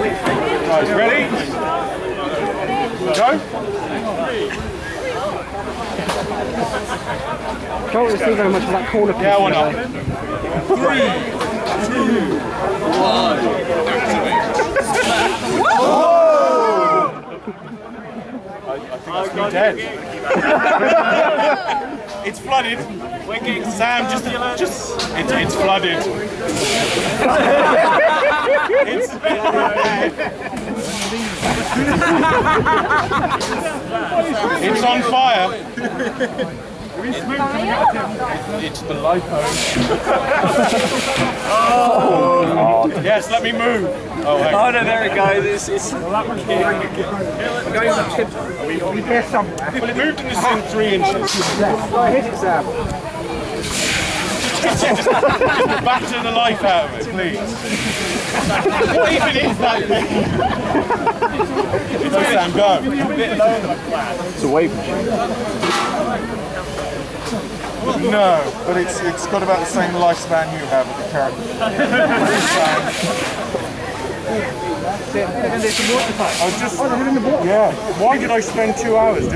Guys, ready? Go. Can't really see very much of that corner piece. Yeah, why not? 3, 2, 1. I think it's been dead. It's flooded. Sam, just it's flooded. It's on fire. It's the lipo. Oh. Yes, let me move. Oh, hang on. Oh no, there it goes. It's There's somewhere. Well, it moved in this thing 3 inches. Go hit it, Sam. Just batter the life out of it, please. What even is that thing? Go, Sam, go. It's a wave machine. No, but it's got about the same lifespan you have with the current. I was just, yeah. Why did I spend 2 hours doing